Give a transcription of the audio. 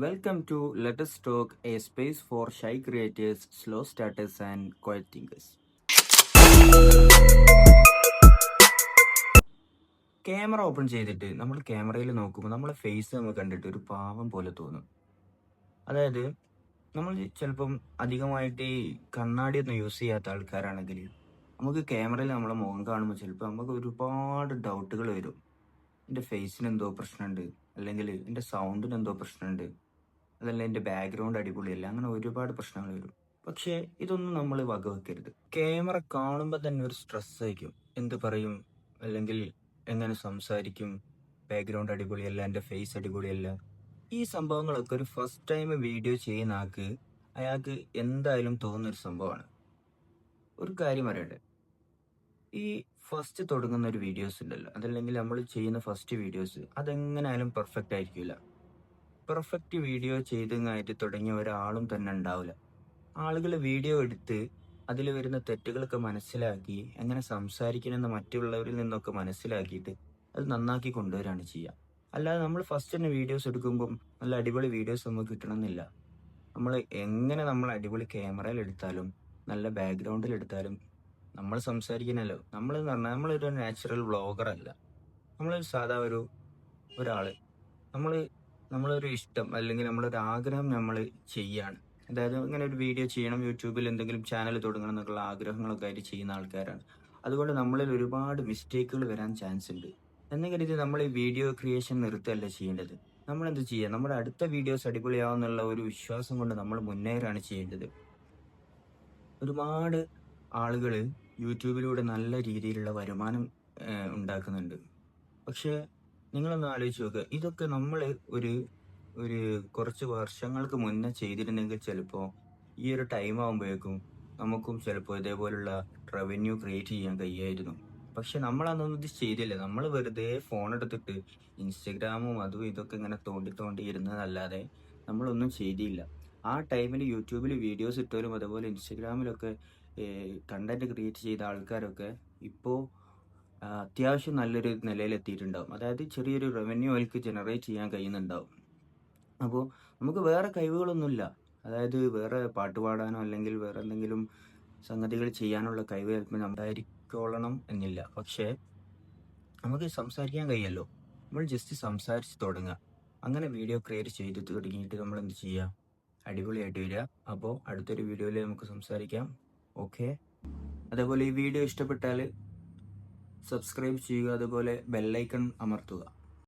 Welcome to Let Us Talk, a space for shy creators, slow starters, and quiet thinkers. Camera open ചെയ്തിട്ട് നമ്മൾ ക്യാമറയിൽ നോക്കുമ്പോൾ നമ്മളെ face നമ്മൾ കണ്ടിട്ട് ഒരു പാവം പോലെ തോന്നും. അതായത് നമ്മൾ ചിലപ്പം അധികമായിട്ട് ഈ കണ്ണാടിയൊന്നും യൂസ് ചെയ്യാത്ത ആൾക്കാരാണെങ്കിൽ നമുക്ക് ക്യാമറയിൽ നമ്മളെ മുഖം കാണുമ്പോൾ ചിലപ്പോൾ നമുക്ക് ഒരുപാട് ഡൗട്ടുകൾ വരും. എൻ്റെ ഫേസിന് എന്തോ പ്രശ്നമുണ്ട്, അല്ലെങ്കിൽ എൻ്റെ സൗണ്ടിന് എന്തോ പ്രശ്നമുണ്ട്, അതല്ല എൻ്റെ ബാക്ക്ഗ്രൗണ്ട് അടിപൊളിയല്ല, അങ്ങനെ ഒരുപാട് പ്രശ്നങ്ങൾ വരും. പക്ഷേ ഇതൊന്നും നമ്മൾ വകവെക്കരുത്. ക്യാമറ കാണുമ്പോൾ തന്നെ ഒരു സ്ട്രെസ് ആയിരിക്കും. എന്ത് പറയും, അല്ലെങ്കിൽ എങ്ങനെ സംസാരിക്കും, ബാക്ക്ഗ്രൗണ്ട് അടിപൊളിയല്ല, എൻ്റെ ഫേസ് അടിപൊളിയല്ല. ഈ സംഭവങ്ങളൊക്കെ ഒരു ഫസ്റ്റ് ടൈം വീഡിയോ ചെയ്യുന്ന അയാൾക്ക് എന്തായാലും തോന്നുന്നൊരു സംഭവമാണ്. ഒരു കാര്യം പറയട്ടെ, ഈ ഫസ്റ്റ് തുടങ്ങുന്ന ഒരു വീഡിയോസ് ഉണ്ടല്ലോ, അതല്ലെങ്കിൽ നമ്മൾ ചെയ്യുന്ന ഫസ്റ്റ് വീഡിയോസ് അതെങ്ങനെയായാലും പെർഫെക്റ്റ് ആയിരിക്കില്ല. പെർഫെക്റ്റ് വീഡിയോ ചെയ്തങ്ങായിട്ട് തുടങ്ങിയ ഒരാളും തന്നെ ഉണ്ടാവില്ല. ആളുകൾ വീഡിയോ എടുത്ത് അതിൽ വരുന്ന തെറ്റുകളൊക്കെ മനസ്സിലാക്കി എങ്ങനെ സംസാരിക്കണമെന്ന് മറ്റുള്ളവരിൽ നിന്നൊക്കെ മനസ്സിലാക്കിയിട്ട് അത് നന്നാക്കി കൊണ്ടുവരാണ് ചെയ്യുക. അല്ലാതെ നമ്മൾ ഫസ്റ്റ് തന്നെ വീഡിയോസ് എടുക്കുമ്പം നല്ല അടിപൊളി വീഡിയോസ് നമുക്ക് കിട്ടണമെന്നില്ല. നമ്മൾ അടിപൊളി ക്യാമറയിൽ എടുത്താലും നല്ല ബാക്ക്ഗ്രൗണ്ടിൽ എടുത്താലും നമ്മൾ സംസാരിക്കണല്ലോ. നമ്മളെന്ന് പറഞ്ഞാൽ നമ്മളൊരു നാച്ചുറൽ വ്ളോഗർ അല്ല. നമ്മളൊരു സാധാ ഒരാള്. നമ്മൾ നമ്മളൊരു ഇഷ്ടം അല്ലെങ്കിൽ നമ്മളൊരു ആഗ്രഹം നമ്മൾ ചെയ്യാണ്. അതായത് ഇങ്ങനെ ഒരു വീഡിയോ ചെയ്യണം, യൂട്യൂബിൽ എന്തെങ്കിലും ചാനൽ തുടങ്ങണം എന്നൊക്കെയുള്ള ആഗ്രഹങ്ങളൊക്കെ ആയിട്ട് ചെയ്യുന്ന ആൾക്കാരാണ്. അതുകൊണ്ട് നമ്മളിൽ ഒരുപാട് മിസ്റ്റേക്കുകൾ വരാൻ ചാൻസ് ഉണ്ട്. എന്ന് കരുതി നമ്മൾ ഈ വീഡിയോ ക്രിയേഷൻ നിർത്തുകയല്ല ചെയ്യേണ്ടത്. നമ്മൾ എന്ത് ചെയ്യുക, നമ്മുടെ അടുത്ത വീഡിയോസ് അടിപൊളിയാവുന്നുള്ള ഒരു വിശ്വാസം കൊണ്ട് നമ്മൾ മുന്നേറാണ് ചെയ്യേണ്ടത്. ഒരുപാട് ആളുകൾ യൂട്യൂബിലൂടെ നല്ല രീതിയിലുള്ള വരുമാനം ഉണ്ടാക്കുന്നുണ്ട്. പക്ഷേ നിങ്ങളൊന്ന് ആലോചിച്ച് നോക്കുക, ഇതൊക്കെ നമ്മൾ ഒരു ഒരു കുറച്ച് വർഷങ്ങൾക്ക് മുന്നേ ചെയ്തിരുന്നെങ്കിൽ ചിലപ്പോൾ ഈ ഒരു ടൈം ആകുമ്പോഴേക്കും നമുക്കും ചിലപ്പോൾ ഇതേപോലുള്ള റവന്യൂ ക്രിയേറ്റ് ചെയ്യാൻ കഴിയായിരുന്നു. പക്ഷെ നമ്മളതൊന്നും ഇത് ചെയ്തില്ല. നമ്മൾ വെറുതെ ഫോൺ എടുത്തിട്ട് ഇൻസ്റ്റഗ്രാമും അതും ഇതൊക്കെ ഇങ്ങനെ തോണ്ടി തോണ്ടി ഇരുന്നതല്ലാതെ നമ്മളൊന്നും ചെയ്തില്ല. ആ ടൈമിൽ യൂട്യൂബിൽ വീഡിയോസ് ഇട്ടവരും അതുപോലെ ഇൻസ്റ്റഗ്രാമിലൊക്കെ കണ്ടന്റ് ക്രിയേറ്റ് ചെയ്ത ആൾക്കാരൊക്കെ ഇപ്പോൾ അത്യാവശ്യം നല്ലൊരു നിലയിലെത്തിയിട്ടുണ്ടാവും. അതായത് ചെറിയൊരു റവന്യൂ അവർക്ക് ജനറേറ്റ് ചെയ്യാൻ കഴിയുന്നുണ്ടാവും. അപ്പോൾ നമുക്ക് വേറെ കഴിവുകളൊന്നുമില്ല. അതായത് വേറെ പാട്ട് പാടാനോ അല്ലെങ്കിൽ വേറെ എന്തെങ്കിലും സംഗതികൾ ചെയ്യാനുള്ള കഴിവ് ചിലപ്പോൾ ഉണ്ടായിരിക്കോളണം എന്നില്ല. പക്ഷേ നമുക്ക് സംസാരിക്കാൻ കഴിയുമല്ലോ. നമ്മൾ ജസ്റ്റ് സംസാരിച്ച് തുടങ്ങുക. അങ്ങനെ വീഡിയോ ക്രിയേറ്റ് ചെയ്ത് തുടങ്ങിയിട്ട് നമ്മൾ എന്ത് ചെയ്യുക, അടിപൊളിയായിട്ട് വരിക. അപ്പോൾ അടുത്തൊരു വീഡിയോയിൽ നമുക്ക് സംസാരിക്കാം. ഓക്കെ. അതേപോലെ ഈ വീഡിയോ ഇഷ്ടപ്പെട്ടാൽ സബ്സ്ക്രൈബ് ചെയ്യുക, അതുപോലെ ബെല്ലൈക്കൺ അമർത്തുക.